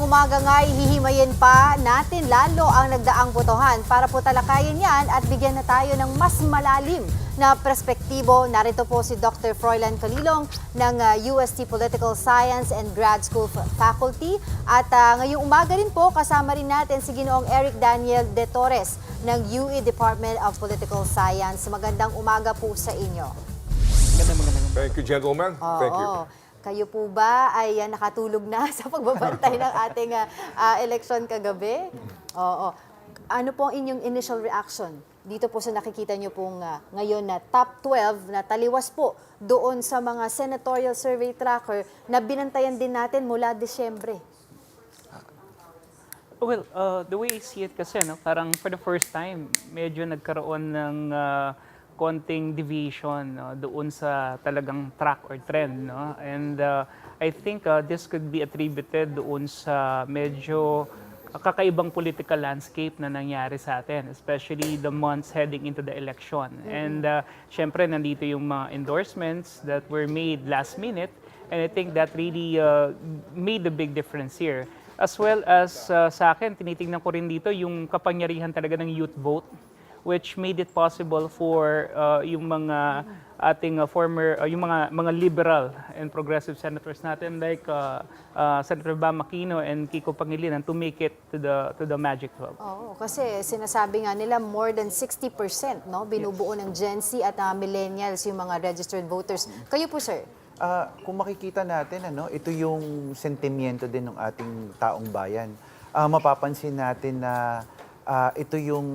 umaga nga hihimayin pa natin lalo ang nagdaang botohan. Para po talakayin yan at bigyan na tayo ng mas malalim na perspektibo. Narito po si Dr. Froilan Calilong ng UST Political Science and Grad School Faculty. At ngayong umaga rin po kasama rin natin si Ginoong Eric Daniel de Torres ng UE Department of Political Science. Magandang umaga po sa inyo. Thank you, gentlemen. Thank you. Kayo po ba ay nakatulog na sa pagbabantay ng ating election kagabi? Oo. Ano po ang inyong initial reaction dito po sa nakikita nyo pong ngayon na top 12 na taliwas po doon sa mga senatorial survey tracker na binantayan din natin mula Disyembre? Well, the way I see it kasi, no, parang for the first time, medyo nagkaroon ng konting deviation, no, doon sa talagang track or trend. No? And I think this could be attributed doon sa medyo kakaibang political landscape na nangyari sa atin, especially the months heading into the election. And syempre, nandito yung mga endorsements that were made last minute, and I think that really made a big difference here. As well as sa akin, tinitingnan ko rin dito yung kapangyarihan talaga ng youth vote, which made it possible for yung mga ating former, yung mga liberal and progressive senators natin like Senator Bam Aquino and Kiko Pangilinan to make it to the Magic 12. Oo, kasi sinasabi nga nila more than 60%, no, binubuo ng Gen Z at millennials yung mga registered voters. Kayo po, sir? Kung makikita natin, ito yung sentimiento din ng ating taong bayan. Mapapansin natin na ito yung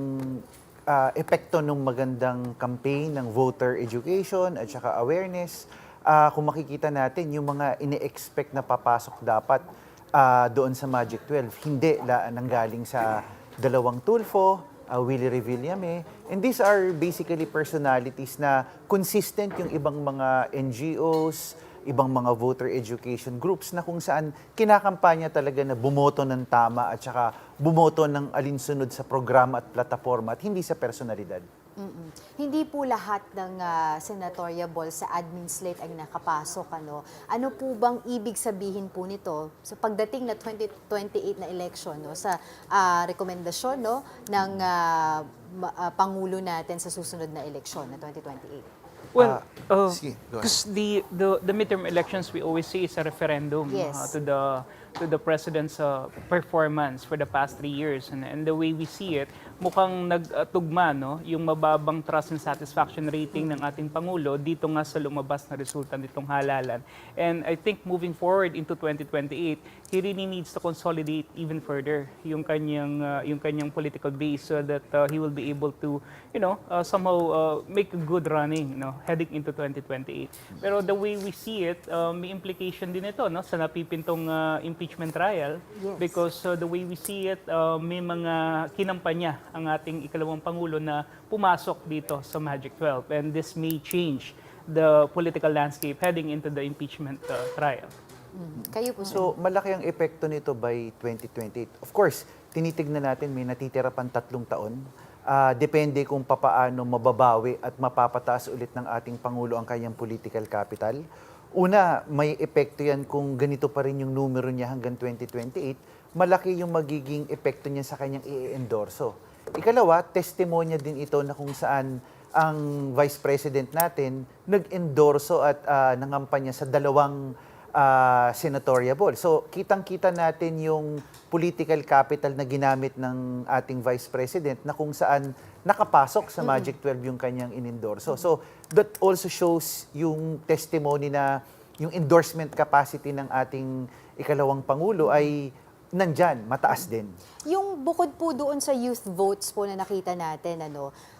epekto ng magandang campaign ng voter education at saka awareness. Kung makikita natin, yung mga ini-expect na papasok dapat doon sa Magic 12, hindi nanggaling sa dalawang Tulfo, Willie Revillame. And these are basically personalities na consistent yung ibang mga NGOs, ibang mga voter education groups na kung saan kinakampanya talaga na bumoto ng tama at saka bumoto ng alinsunod sa programa at plataforma at hindi sa personalidad. Hindi po lahat ng senatorial ball sa admin slate ay nakapasok. Ano po bang ibig sabihin po nito sa pagdating na 2028 na election, no, sa rekomendasyon, no, ng Pangulo natin sa susunod na eleksyon na 2028? Well, sige, go ahead. because the midterm elections we always say is a referendum Yes. to the president's performance for the past 3 years, and the way we see it, mukhang nagtugma, no, yung mababang trust and satisfaction rating ng ating Pangulo dito nga sa lumabas na resulta nitong halalan. And I think moving forward into 2028, he really needs to consolidate even further yung kanyang political base so that he will be able to, somehow make a good running, no, heading into 2028. Pero the way we see it, may implication din ito, no, sa napipintong impeachment trial. Yes. Because the way we see it, may mga kinampanya ang ating ikalawang Pangulo na pumasok dito sa Magic 12. And this may change the political landscape heading into the impeachment trial. Kayo po, sir? So, malaki ang epekto nito by 2028. Of course, tinitignan natin may natitira pang 3 taon. Depende kung papaano mababawi at mapapataas ulit ng ating Pangulo ang kanyang political capital. Una, may epekto yan kung ganito pa rin yung numero niya hanggang 2028. Malaki yung magiging epekto niya sa kanyang i-endorso. Ikalawa, testimonya din ito na kung saan ang Vice President natin nag-endorso at nangampanya sa dalawang senatorial ball. So, kitang-kita natin yung political capital na ginamit ng ating Vice President na kung saan nakapasok sa Magic 12 yung kanyang inendorso. So, that also shows yung testimony na yung endorsement capacity ng ating ikalawang Pangulo ay nandyan, mataas din. Yung bukod po doon sa youth votes po na nakita natin,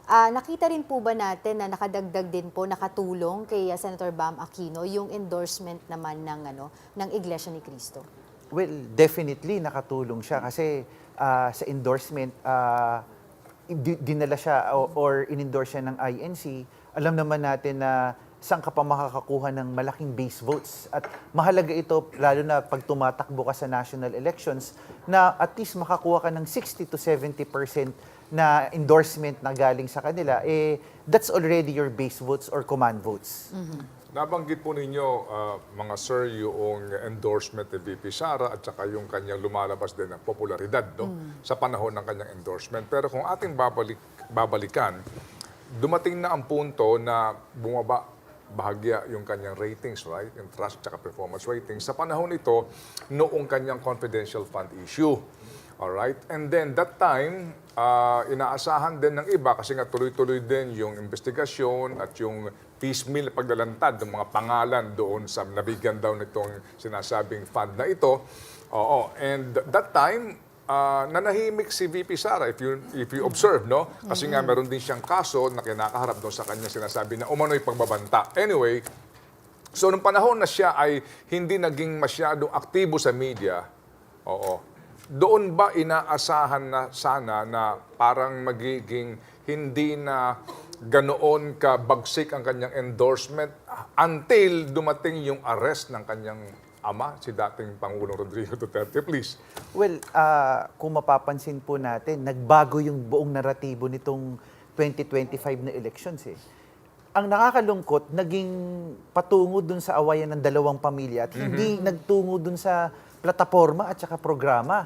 nakita rin po ba natin na nakadagdag din po, nakatulong kay Senator Bam Aquino yung endorsement naman ng Iglesia ni Cristo? Well, definitely nakatulong siya kasi sa endorsement, dinala siya or in-endorse siya ng INC. Alam naman natin na saan ka pa makakakuha ng malaking base votes. At mahalaga ito, lalo na pag tumatakbo ka sa national elections, na at least makakuha ka ng 60 to 70% na endorsement na galing sa kanila, that's already your base votes or command votes. Nabanggit po ninyo, mga sir, yung endorsement ni VP Sara at saka yung kanyang lumalabas din na popularidad sa panahon ng kanyang endorsement. Pero kung ating babalikan, dumating na ang punto na bumaba bahagya yung kanyang ratings, right? Yung trust at performance ratings. Sa panahon ito, noong kanyang confidential fund issue. Alright? And then that time, inaasahan din ng iba kasi nga tuloy-tuloy din yung investigasyon at yung piecemeal na paglalantad ng mga pangalan doon sa nabigyan daw nitong sinasabing fund na ito. Oo. And that time, nanahimik si VP Sara if you observe, no? Kasi nga meron din siyang kaso na kinakaharap doon sa kanya sinasabi na umano'y pagbabanta. Anyway, so nung panahon na siya ay hindi naging masyadong aktibo sa media, doon ba inaasahan na sana na parang magiging hindi na ganoon ka bagsik ang kanyang endorsement until dumating yung arrest ng kanyang ama, si dating Pangulong Rodrigo Duterte, please? Well, kung mapapansin po natin, nagbago yung buong naratibo nitong 2025 na elections eh. Ang nakakalungkot, naging patungo dun sa awayan ng dalawang pamilya at hindi nagtungo dun sa plataforma at saka programa.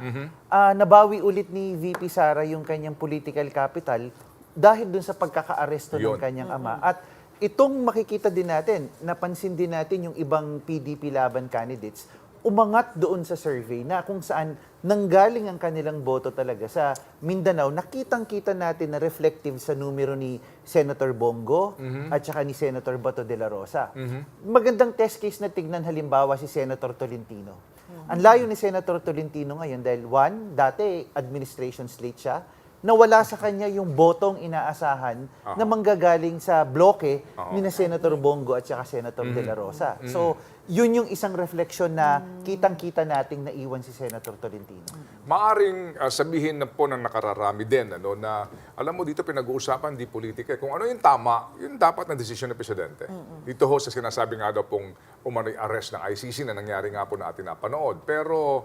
Nabawi ulit ni VP Sara yung kanyang political capital dahil dun sa pagkaka-aresto ng kanyang ama. At itong makikita din natin, napansin din natin yung ibang PDP laban candidates, umangat doon sa survey na kung saan nanggaling ang kanilang boto talaga sa Mindanao. Nakitang-kita natin na reflective sa numero ni Senator Bongo at saka ni Senator Bato de la Rosa. Magandang test case na tignan halimbawa si Senator Tolentino. Ang layo ni Senator Tolentino ngayon dahil one, dati administration slate siya, nawala sa kanya yung botong inaasahan na manggagaling sa bloke ni na Senator Bongo at saka Senator De La Rosa. So, yun yung isang refleksyon na kitang-kita nating naiwan si Senator Tolentino. Maaring sabihin na po ng nakararami din na alam mo dito pinag-uusapan di politika. Kung ano yung tama, yun dapat na desisyon ng Presidente. Dito ho sa sinasabi nga daw pong umano'y arrest ng ICC na nangyari nga po na atin napanood. Pero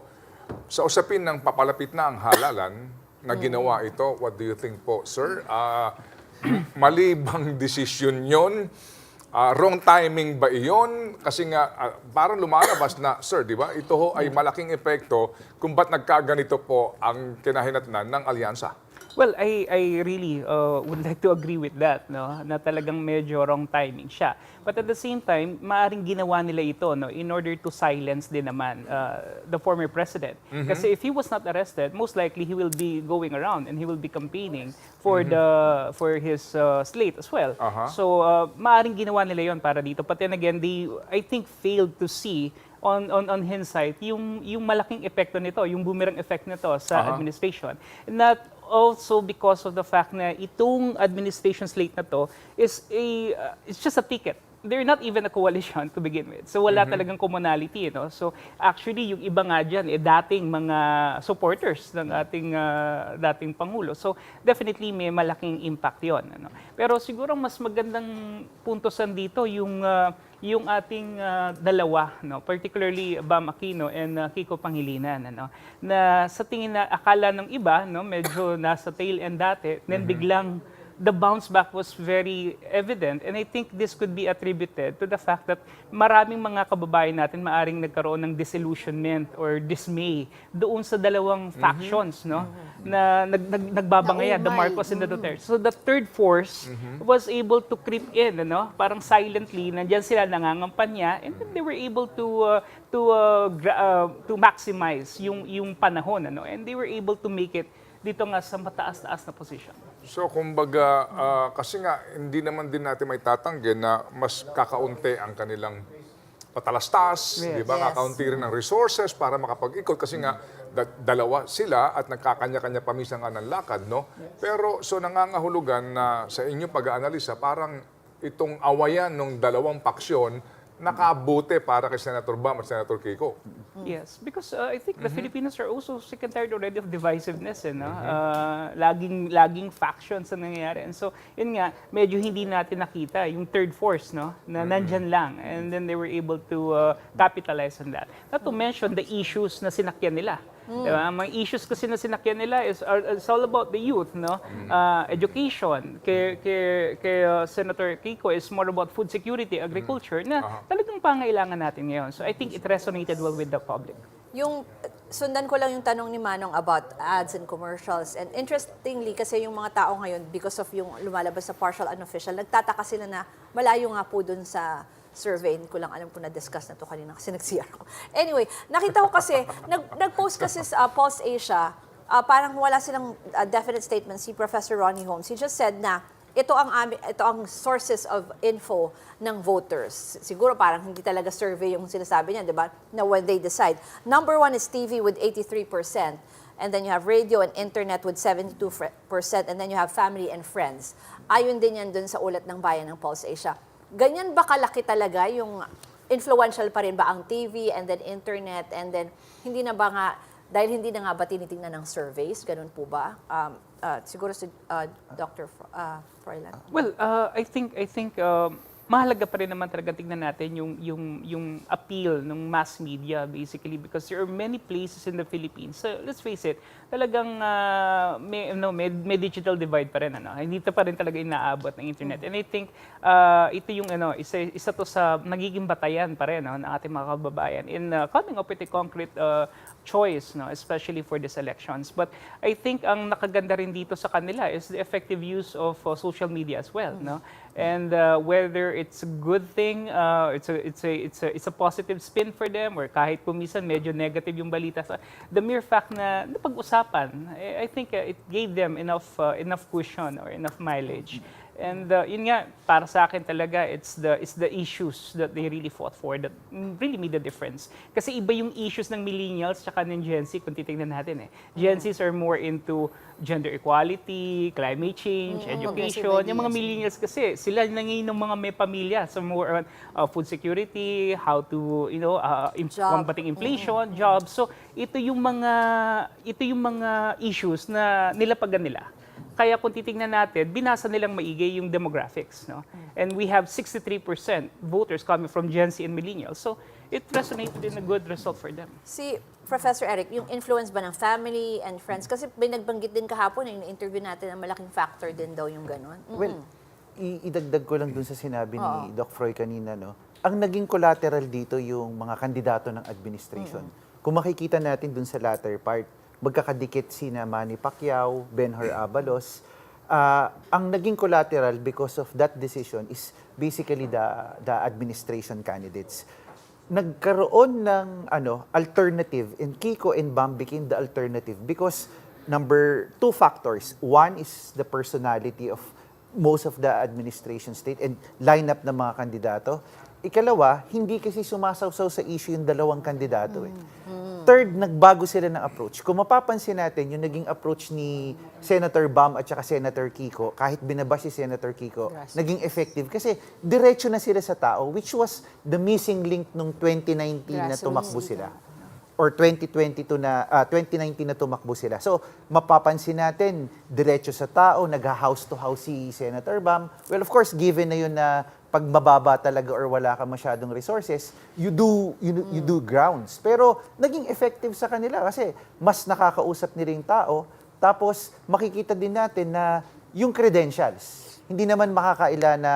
sa usapin ng papalapit na ang halalan na ginawa ito, what do you think po, sir? Mali bang desisyon yun? Wrong timing ba iyon? Kasi nga, parang lumalabas na, sir, di ba? Ito ho ay malaking epekto kung ba't nagkaganito po ang kinahinatnan ng alyansa. Well, I really would like to agree with that, no? Na talagang medyo wrong timing siya. But at the same time, maaring ginawa nila ito, no, in order to silence din naman the former president. Kasi if he was not arrested, most likely he will be going around and he will be campaigning for for his slate as well. So maaring ginawa nila yon para dito. But then again, they I think failed to see on hindsight yung malaking epekto nito, yung boomerang effect nito sa administration. And that also because of the fact na itong administration slate na to is it's just a ticket. They're not even a coalition to begin with. So wala talagang commonality, no? So actually yung iba nga diyan dating mga supporters ng ating dating pangulo. So definitely may malaking impact 'yon, ano. Pero siguro mas magandang puntosan dito yung ating dalawa, no, particularly Bam Aquino and Kiko Pangilinan, ano, na sa tingin na akala ng iba, no, medyo nasa tail end dati, then biglang the bounce back was very evident, and I think this could be attributed to the fact that maraming mga kababayan natin maaring nagkaroon ng disillusionment or dismay doon sa dalawang factions, no, na nagbabangayan, the Marcos and the Duterte. So the third force was able to creep in, ano, parang silently, nandiyan sila nangangampanya, and then they were able to maximize yung panahon, ano, and they were able to make it dito nga sa mataas-taas na position. So, kumbaga, kasi nga, hindi naman din natin may tatanggi na mas kakaunti ang kanilang patalastas, di ba? Kakaunti rin ng resources para makapag-ikot kasi nga, dalawa sila at nagkakanya-kanya pamisa nga ng lakad, no? Pero, so nangangahulugan na sa inyong pag-aanalisa, parang itong awayan ng dalawang paksyon nakabuti para kay Senator Bam at Senator Kiko. Yes, because I think the Filipinos are also sick and tired already of divisiveness, no? Laging factions ang nangyayari. And so, yun nga, medyo hindi natin nakita yung third force, no, na nandyan lang. And then they were able to capitalize on that. Not to mention the issues na sinakyan nila. Diba? Ang mga issues kasi na sinakyan nila is all about the youth, no? Education. Kay Senator Kiko is more about food security, agriculture, na talagang pangailangan natin ngayon. So I think it resonated well with the public. Yung sundan ko lang yung tanong ni Manong about ads and commercials. And interestingly, kasi yung mga tao ngayon, because of yung lumalabas sa partial unofficial, nagtataka sila na malayo nga po dun sa survey. Hindi ko lang alam kung na-discuss na to kanina kasi nag-CR ako. Anyway, nakita ko kasi, nag-post kasi sa Pulse Asia, parang wala silang definite statement si Professor Ronnie Holmes. He just said na ito ang sources of info ng voters. Siguro parang hindi talaga survey yung sinasabi niya, di ba? Na when they decide. Number 1 is TV with 83%. And then you have radio and internet with 72%. And then you have family and friends. Ayon din yan dun sa ulat ng Bayan ng Pulse Asia. Ganyan ba kalaki talaga yung influential pa rin ba ang TV and then internet and then hindi na ba nga, dahil hindi na nga ba tinitingnan ng surveys, ganun po ba? Siguro si Dr. Froilan. Well, I think mahalaga pa rin naman talaga tignan natin yung appeal ng mass media basically because there are many places in the Philippines. So, let's face it, talagang may digital divide pa rin. Hindi ito pa rin talaga inaabot ng internet. And I think ito yung isa to sa nagiging batayan pa rin ng ating mga kababayan in coming up with a concrete choice, especially for these elections. But I think ang nakaganda rin dito sa kanila is the effective use of social media as well, and whether it's a good thing, it's a positive spin for them, or kahit kumisan medyo negative yung balita, the mere fact na napag-usapan, I think it gave them enough cushion or enough mileage. And yun nga, para sa akin talaga, it's the issues that they really fought for that really made the difference. Kasi iba yung issues ng millennials tsaka ng Gen Z kung titignan natin. Gen Zs are more into gender equality, climate change, education. Yung mga millennials kasi, sila na ngayon ng mga may pamilya. So more on food security, how to, combating inflation, jobs. So ito yung mga issues na nilapagan nila. Kaya kung titingnan natin, binasa nilang maigi yung demographics. And we have 63% voters coming from Gen Z and millennials. So it resonated in a good result for them. Si Professor Eric, yung influence ba ng family and friends? Kasi binagbanggit din kahapon, yung interview natin, ang malaking factor din daw yung gano'n. Well, idagdag ko lang dun sa sinabi ni Doc Froy kanina, ang naging collateral dito yung mga kandidato ng administration. Kung makikita natin dun sa latter part, magkakadikit sina Manny Pacquiao, Benhur Abalos. Ang naging collateral because of that decision is basically the administration candidates. Nagkaroon ng alternative, and Kiko and Bam became the alternative because two factors. One is the personality of most of the administration state and lineup ng mga kandidato. Ikalawa, hindi kasi sumasawsaw sa issue yung dalawang kandidato. Third, nagbago sila ng approach. Kung mapapansin natin, yung naging approach ni Senator Bam at saka Senator Kiko, kahit binabash si Senator Kiko, naging effective kasi diretso na sila sa tao, which was the missing link nung 2019 na tumakbo sila. Or 2019 na tumakbo sila. So, mapapansin natin, diretso sa tao, nag-house to house si Senator Bam. Well, of course, given na yun na pag mababa talaga or wala ka masyadong resources, you do grounds. Pero naging effective sa kanila kasi mas nakakausap nila yung tao. Tapos makikita din natin na yung credentials, hindi naman makakaila na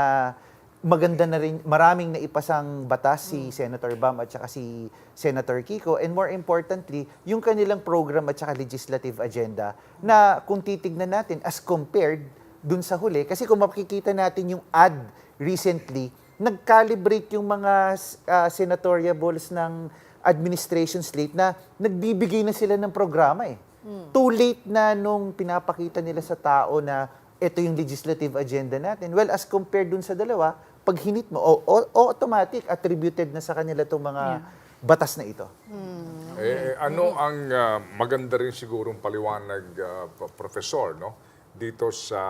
maganda na rin, maraming naipasang batas si Senator Bam at saka si Senator Kiko. And more importantly, yung kanilang program at saka legislative agenda na kung titignan natin as compared dun sa huli, kasi kung makikita natin yung ad recently, nag-calibrate yung mga senatoriables ng administration slate na nagbibigay na sila ng programa Too late na nung pinapakita nila sa tao na ito yung legislative agenda natin. Well, as compared dun sa dalawa, pag hinit mo, automatic, attributed na sa kanila itong mga batas na ito. Ano ang maganda rin sigurong paliwanag, Professor, dito sa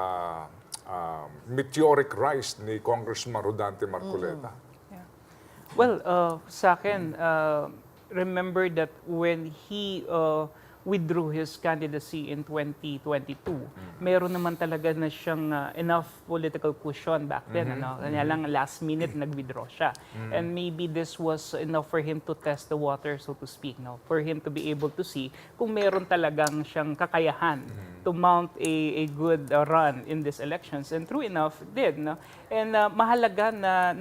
meteoric rise ni Congressman Rodante Marcoleta? Well, sa akin, remember that when he withdrew his candidacy in 2022. Meron naman talaga na siyang enough political cushion back then. Kanya lang last minute nag-withdraw siya. And maybe this was enough for him to test the water, so to speak, no? For him to be able to see kung meron talagang siyang kakayahan to mount a good run in these elections. And true enough, did. No? And mahalaga na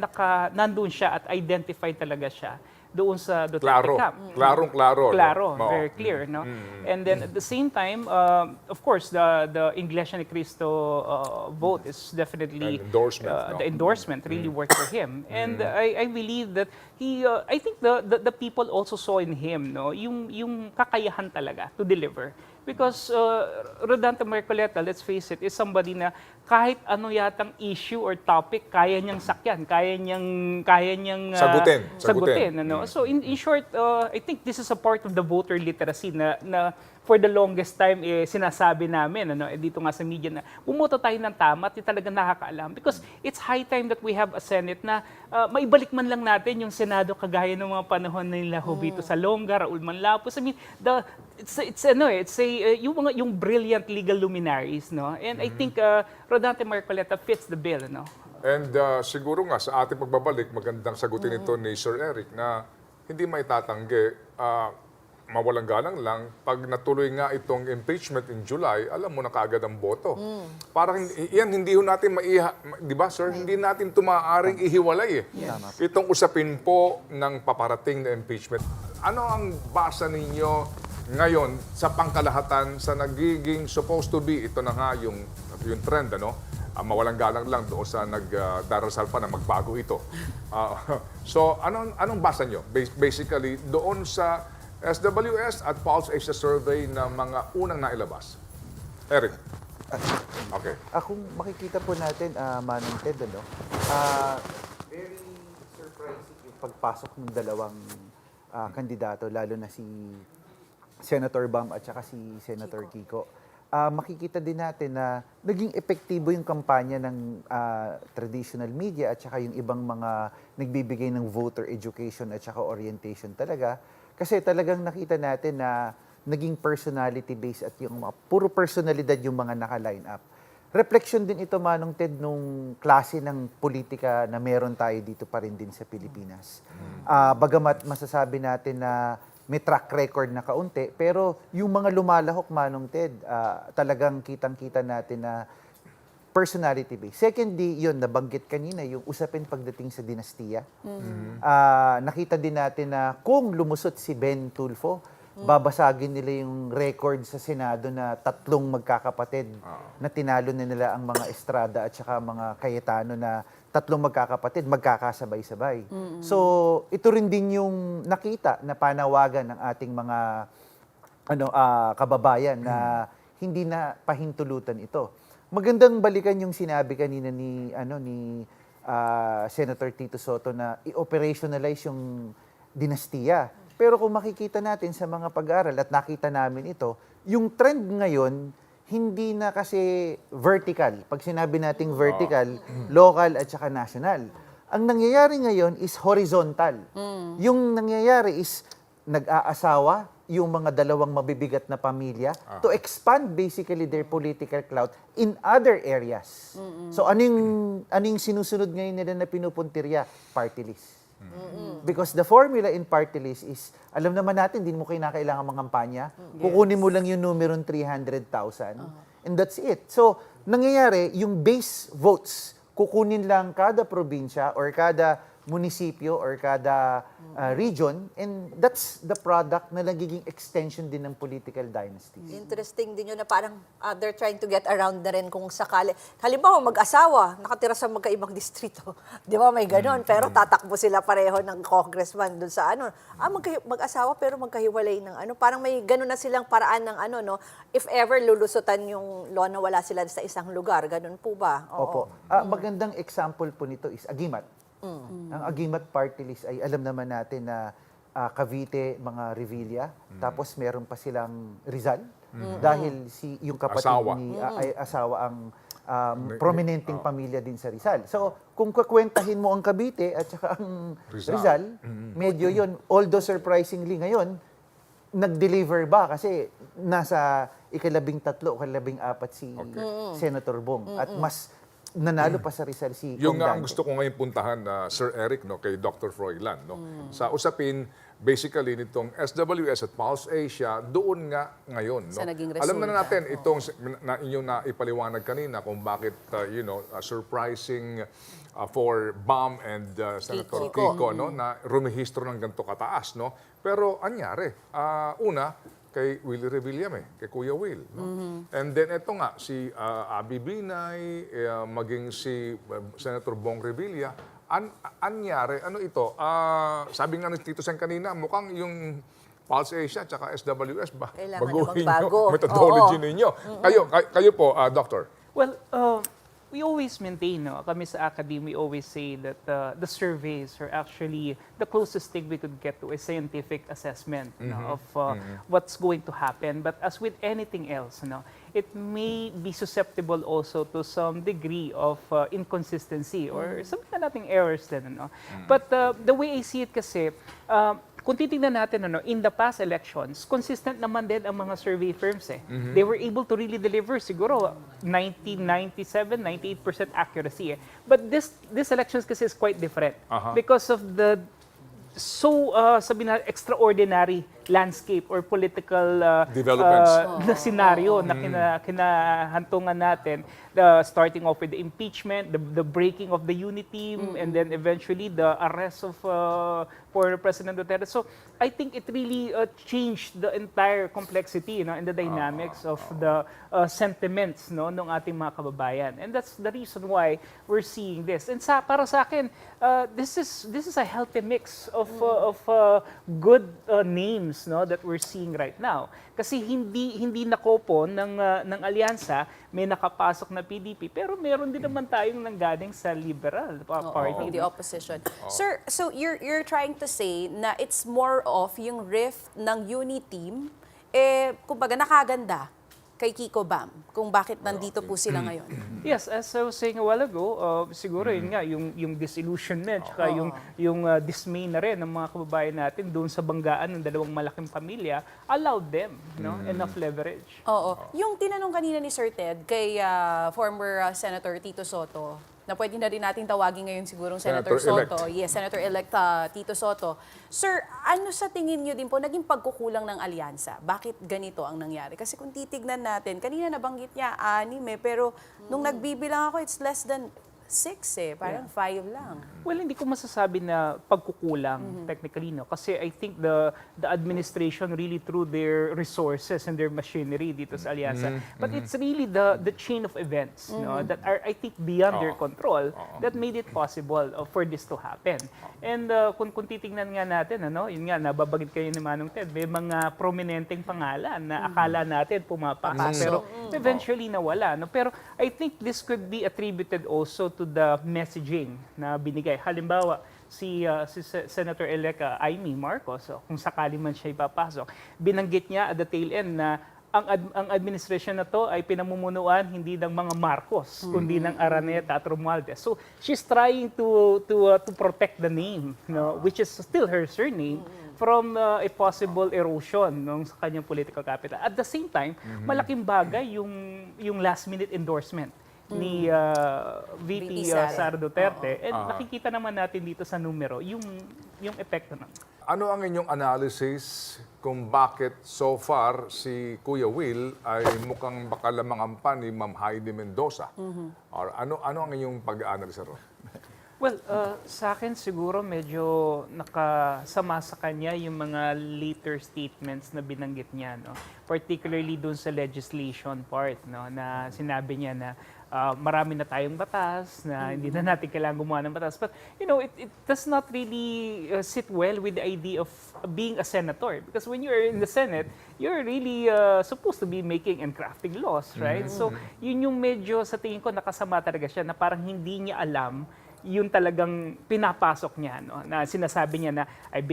nandun siya at identified talaga siya doon sa Duterte camp. Klarong-klaro. Klaro, no? very clear, no? And then at the same time, of course, the Iglesia ni Cristo vote is definitely An endorsement, no? the endorsement really worked for him. And I believe that I think the people also saw in him, no, yung kakayahan talaga to deliver. Because Rodante Marcoleta, let's face it, is somebody na kahit ano yatang issue or topic, kaya niyang sakyan, kaya niyang sagutin. Ano? So in short, I think this is a part of the voter literacy na for the longest time sinasabi namin dito nga sa media na bumoto tayo ng tama at talagang nakakaalam. Because it's high time that we have a Senate na maibalik man lang natin yung Senado kagaya ng mga panahon nila Jovito Salonga, Raul Manlapos. I mean, yung brilliant legal luminaries, no? And I think Rodante Marcoleta fits the bill, no? And siguro nga sa ating pagbabalik, magandang sagutin ito ni Sir Eric na hindi maitatanggi, mawalang galang lang, pag natuloy nga itong impeachment in July, alam mo na kaagad ang boto. Parang yan, hindi ho natin di ba sir, hindi natin ito maaaring ihiwalay. Itong usapin po ng paparating na impeachment. Ano ang basa ninyo ngayon sa pangkalahatan sa nagiging supposed to be, ito na nga yung trend, mawalang galang lang doon sa nagdarasal pa na magbago ito. So, anong basa nyo? Basically, doon sa SWS at Pulse Asia Survey na mga unang nailabas. Eric. Okay. Kung makikita po natin, Manong Ted, very surprising yung pagpasok ng dalawang kandidato, lalo na si Senator Bam at saka si Senator Kiko. Makikita din natin na naging epektibo yung kampanya ng traditional media at saka yung ibang mga nagbibigay ng voter education at saka orientation talaga. Kasi talagang nakita natin na naging personality-based at yung puro personalidad yung mga naka-line up. Reflection din ito, Manong Ted, nung klase ng politika na meron tayo dito pa rin din sa Pilipinas. Bagamat masasabi natin na may track record na kaunti, pero yung mga lumalahok, Manong Ted, talagang kitang-kita natin na personality-based. Secondly, yun, nabanggit kanina, yung usapin pagdating sa dinastiya. Nakita din natin na kung lumusot si Ben Tulfo, babasagin nila yung record sa Senado na 3 magkakapatid na tinalo na nila ang mga Estrada at saka mga Cayetano na 3 magkakapatid, magkakasabay-sabay. So, ito rin din yung nakita na panawagan ng ating mga kababayan na hindi na pahintulutan ito. Magandang balikan yung sinabi kanina ni Senator Tito Soto na i-operationalize yung dinastiya. Pero kung makikita natin sa mga pag-aaral at nakita namin ito, yung trend ngayon hindi na kasi vertical. Pag sinabi nating vertical, local at saka national. Ang nangyayari ngayon is horizontal. Yung nangyayari is nag-aasawa yung mga dalawang mabibigat na pamilya to expand basically their political clout in other areas. So aning sinusunod ngayon nila na pinupuntirya? Party list. Because the formula in party list is, alam naman natin, hindi mo kailangan mangampanya. Kukunin mo lang yung numerong 300,000 and that's it. So, nangyayari, yung base votes, kukunin lang kada probinsya or kada munisipyo or kada region, and that's the product na nagiging extension din ng political dynasties. Interesting din yun na parang they're trying to get around na rin kung sakali. Halimbawa, mag-asawa, nakatira sa magkaibang distrito. Di ba, may ganon. Pero tatakbo sila pareho ng congressman dun sa mag-asawa pero magkahiwalay ng Parang may ganon na silang paraan ng if ever lulusutan yung law na wala sila sa isang lugar. Ganon po ba? Opo. Magandang example po nito is Agimat. Ang Agimat party list ay alam naman natin na Cavite, mga Revilla, tapos meron pa silang Rizal dahil yung kapatid ni asawa ang prominenteng pamilya din sa Rizal. So, kung kukwentahin mo ang Cavite at saka ang Rizal, medyo yon. Although surprisingly ngayon, nag-deliver ba? Kasi nasa ikalabing-3 o ikalabing-4 si Senator Bong. At mas nanalo pa sa Rizal si Yung Kong nga ang Dante. gusto ko ngayon puntahan na Sir Eric, no, kay Dr. Froilan, no, sa usapin basically nitong SWS at Pulse Asia, doon nga ngayon, no. Sa naging Alam na resulta. natin itong na inyong naipaliwanag kanina kung bakit surprising for BAM and Senator Kiko, no, na rumehistro ng ganito kataas, no. Pero anyari, una kay Will Revillame, kay Kuya Will. No? And then ito nga, si Abby Binay, maging si Senator Bong Revilla, anyari, ano ito? Sabi nga ni Tito Sen kanina, mukhang yung Pulse Asia at SWS ba? Kailangan Baguhin na magbago. yung methodology Oo. ninyo. Kayo po, Doctor. Well, we always maintain, no? Kami sa academy, we always say that the surveys are actually the closest thing we could get to a scientific assessment no, of what's going to happen. But as with anything else, no, it may be susceptible also to some degree of inconsistency or sabihin na nating errors din. No? But the way I see it kasi, kung titingnan natin, in the past elections, consistent naman din ang mga survey firms. They were able to really deliver siguro 97, 98% accuracy. But this elections kasi is quite different because of the sabi na extraordinary landscape or political Developments. na scenario na kinahantungan natin, starting off with the impeachment, the breaking of the unity team, and then eventually the arrest of former President Duterte. So I think it really changed the entire complexity and the dynamics of the sentiments ng ating mga kababayan. And that's the reason why we're seeing this. And para sa akin, this is a healthy mix of good names that we're seeing right now. Kasi hindi nakopon ng alyansa, may nakapasok na PDP, pero meron din naman tayong nanggaling sa Liberal Party. The opposition. Sir, so you're trying to say na it's more of yung rift ng unity team, kumbaga nakaganda kay Kiko Bam, kung bakit nandito po sila ngayon. Yes, as I was saying a while ago, siguro yun nga, yung disillusionment, tsaka yung dismay na rin ng mga kababayan natin doon sa banggaan ng dalawang malaking pamilya, allowed them enough leverage. Oo. Yung tinanong kanina ni Sir Ted kay former Senator Tito Soto, na pwede na rin natin tawagin ngayon sigurong Senator Senator-elect. Soto. Yes, Senator-elect Tito Soto. Sir, ano sa tingin nyo din po naging pagkukulang ng alyansa? Bakit ganito ang nangyari? Kasi kung titignan natin, kanina nabanggit niya 6 pero nung nagbibilang ako, it's less than 6 parang 5 lang. Well, hindi ko masasabi na pagkukulang technically, no? Kasi I think the administration really threw their resources and their machinery dito sa alyansa. But it's really the chain of events no, that are, I think, beyond their control that made it possible for this to happen. And kung titingnan nga natin, yun nga, nababagit kayo ni Manong Ted, may mga prominenteng pangalan na akala natin pumapasok. Pero eventually nawala. No? Pero I think this could be attributed also to the messaging na binigay. Halimbawa, si Senator-elect Amy Marcos, kung sakali man siya ipapasok, binanggit niya at the tail end na ang administration na to ay pinamumunuan hindi ng mga Marcos, kundi ng Araneta at Romualdez. So she's trying to protect the name, which is still her surname, from a possible erosion sa kanyang political capital. At the same time, malaking bagay yung last-minute endorsement ni VP Sara Duterte. And nakikita naman natin dito sa numero yung epekto ng. Ano ang inyong analysis kung bakit so far si Kuya Will ay mukhang baka lamang ampan ni Ma'am Heidi Mendoza? Or ano ang inyong pag-analisa ron? Well, sa akin siguro medyo nakasama sa kanya yung mga later statements na binanggit niya, no? Particularly doon sa legislation part, no? Na sinabi niya na marami na tayong batas, na hindi na natin kailangan gumawa ng batas. But, it does not really sit well with the idea of being a senator. Because when you're in the Senate, you're really supposed to be making and crafting laws, right? So, yun yung medyo sa tingin ko nakasama talaga siya na parang hindi niya alam yun talagang pinapasok niya, no? Na sinasabi niya na I've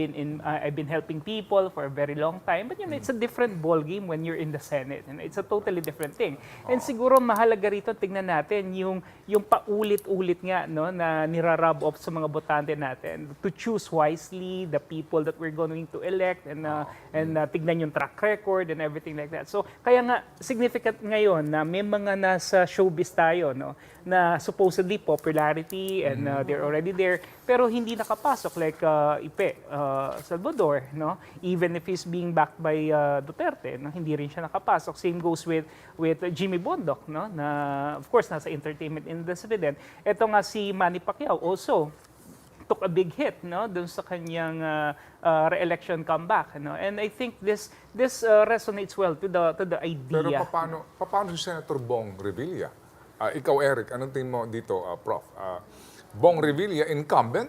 been helping people for a very long time, but it's a different ball game when you're in the Senate. It's a totally different thing. And siguro mahalaga rito tignan natin yung paulit-ulit nga, no, na nirarub off sa mga botante natin to choose wisely the people that we're going to elect, and tignan yung track record and everything like that. So kaya nga significant ngayon na may mga nasa showbiz tayo, no, na supposedly popularity and they're already there, pero hindi nakapasok like Ipe Salvador, no, even if he's being backed by Duterte, no, hindi rin siya nakapasok. Same goes with Jimmy Bondoc, no, na of course nasa entertainment industry din. Ito nga si Manny Pacquiao also took a big hit, no, dun sa kanyang re-election comeback, no. And I think this resonates well to the Pero idea. paano si Senator Bong Revilla? Ikaw, Eric, anong tingin mo dito, Prof? Bong Revilla, incumbent.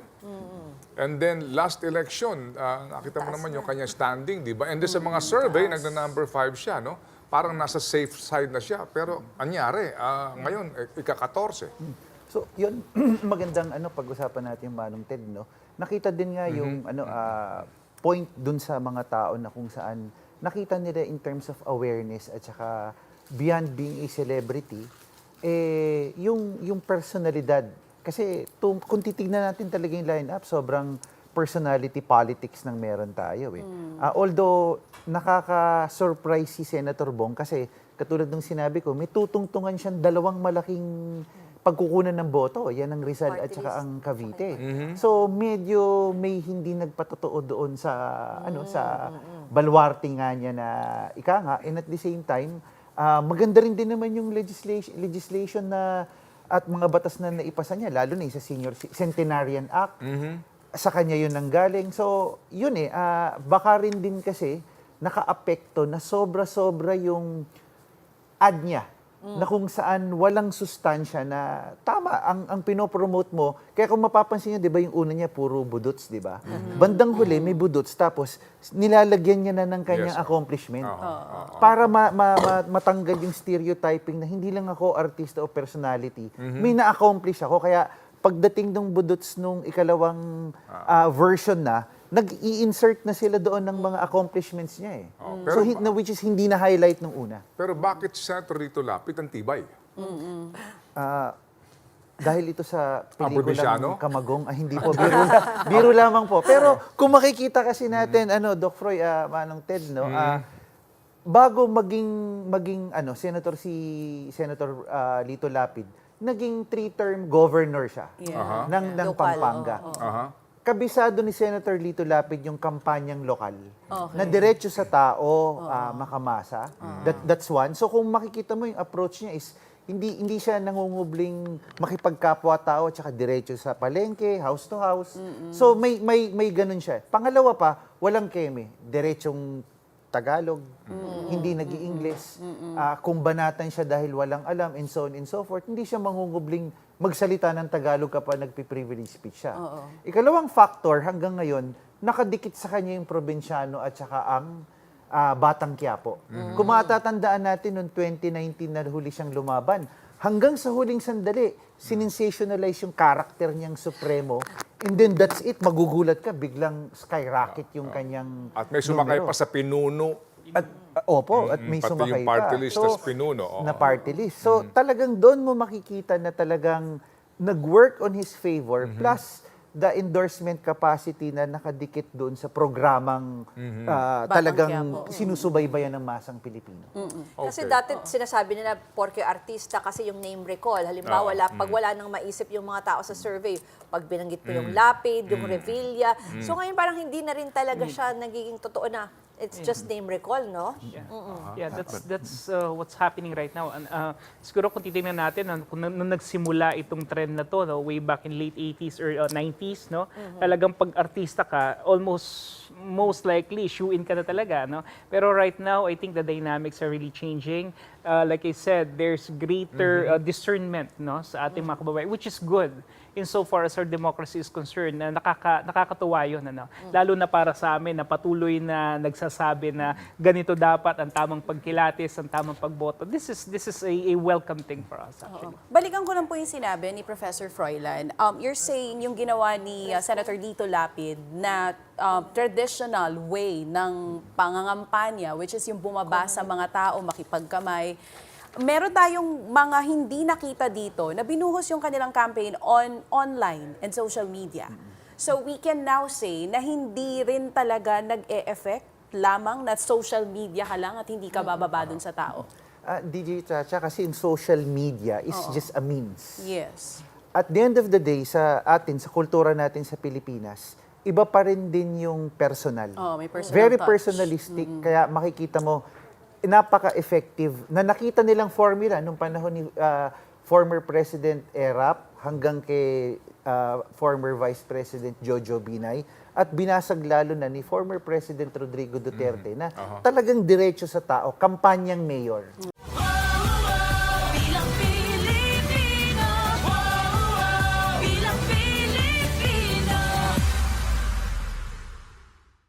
And then last election, nakita mo naman yung kanya standing, di ba? And then sa mga survey, nagna-number 5 siya, no? Parang nasa safe side na siya. Pero anyari, ngayon, ika-14. So, yun, magandang pag-usapan natin yung Manong Ted, no? Nakita din nga yung point dun sa mga tao na kung saan nakita nila in terms of awareness at saka beyond being a celebrity, yung personalidad. Kasi kung titignan natin talaga yung lineup, sobrang personality politics nang meron tayo. Although nakaka-surprise si Senator Bong kasi katulad ng sinabi ko, may tutungtungan siyang dalawang malaking pagkukunan ng boto. Yan ang Rizal at saka ang Cavite. So medyo may hindi nagpatotoo doon sa sa baluarte nga niya na ika nga, and at the same time maganda rin din naman yung legislation na at mga batas na naipasa niya, lalo na yung sa Senior Centenarian Act. Sa kanya yun nanggaling. So, yun baka rin din kasi naka-apekto na sobra-sobra yung ad niya na kung saan walang sustansya na tama ang pinopromote mo. Kaya kung mapapansin niyo, 'di ba, yung una niya puro budots, 'di ba? Bandang huli may budots tapos nilalagyan niya na ng kanyang Yes, accomplishment. Para matanggal yung stereotyping na hindi lang ako artista o personality. May na-accomplish ako kaya pagdating ng budots nung ikalawang version na, nag-i-insert na sila doon ng mga accomplishments niya Pero which is hindi na highlight nung una. Pero bakit si Senator Rito Lapid ang tibay? Dahil ito sa probinsyano? pelikulang Kamagong, hindi po, biro lamang po. Pero kung makikita kasi natin, Doc Froy, Manong Ted, no, bago maging Senator Lito Lapid, naging 3-term governor siya ng Lokal, Pampanga. Kabisado ni Senator Lito Lapid yung kampanyang lokal na diretso sa tao makamasa. That's one. So kung makikita mo yung approach niya is hindi siya nangungubling makipagkapwa-tao at saka diretso sa palengke, house to house. So may ganun siya. Pangalawa pa, walang keme, diretsong Tagalog, hindi nag-i-English. Kung banatan siya dahil walang alam and so on and so forth, hindi siya mangungubling magsalita ng Tagalog kapag nagpi-privilege speech siya. Ikalawang factor, hanggang ngayon, nakadikit sa kanya yung probinsyano at saka ang Batang Quiapo. Kung matatandaan natin noong 2019 na huli siyang lumaban, hanggang sa huling sandali, sinensationalize yung karakter niyang supremo, and then that's it, magugulat ka, biglang skyrocket yung kanyang At may sumakay numero. pa sa pinuno. At at may Pati sumakay yung party pa. list, tas pinuno. Na party list. So, talagang doon mo makikita na talagang nag-work on his favor, plus the endorsement capacity na nakadikit doon sa programang talagang Quiapo. sinusubaybayan ng masang Pilipino. Kasi Okay. dati sinasabi nila, porke artista kasi yung name recall. Halimbawa, pag wala nang maisip yung mga tao sa survey, pag binanggit mo yung Lapid, yung Revilla. So ngayon parang hindi na rin talaga siya nagiging totoo na. It's just name recall, no? Yeah, that's what's happening right now. And siguro kung titingnan natin, kung nung nagsimula itong trend na to, no, way back in late 80s or 90s, no, talagang pag artista ka, most likely shoe-in ka na talaga, no. Pero right now, I think the dynamics are really changing. Like I said, there's greater discernment, no, sa ating mga kababayan, which is good. insofar as our democracy is concerned, na nakakatuwa yun. Ano? Lalo na para sa amin na patuloy na nagsasabi na ganito dapat ang tamang pagkilatis, ang tamang pagboto. This is a welcome thing for us actually. Balikan ko lang po yung sinabi ni Professor Froilan. You're saying yung ginawa ni Senator Lito Lapid na traditional way ng pangangampanya, which is yung bumaba sa mga tao, makipagkamay. Meron tayong mga hindi nakita dito na binuhos yung kanilang campaign online and social media. So we can now say na hindi rin talaga nag-e-effect lamang na social media ka lang at hindi ka bababa dun sa tao. DJ Chacha, kasi yung social media is just a means. Yes. At the end of the day, sa atin, sa kultura natin sa Pilipinas, iba pa rin din yung personal. May personal Very touch. personalistic, kaya makikita mo, napaka-effective na nakita nilang formula nung panahon ni former President Erap hanggang kay former Vice President Jojo Binay at binasag lalo na ni former President Rodrigo Duterte na talagang diretso sa tao, kampanyang mayor.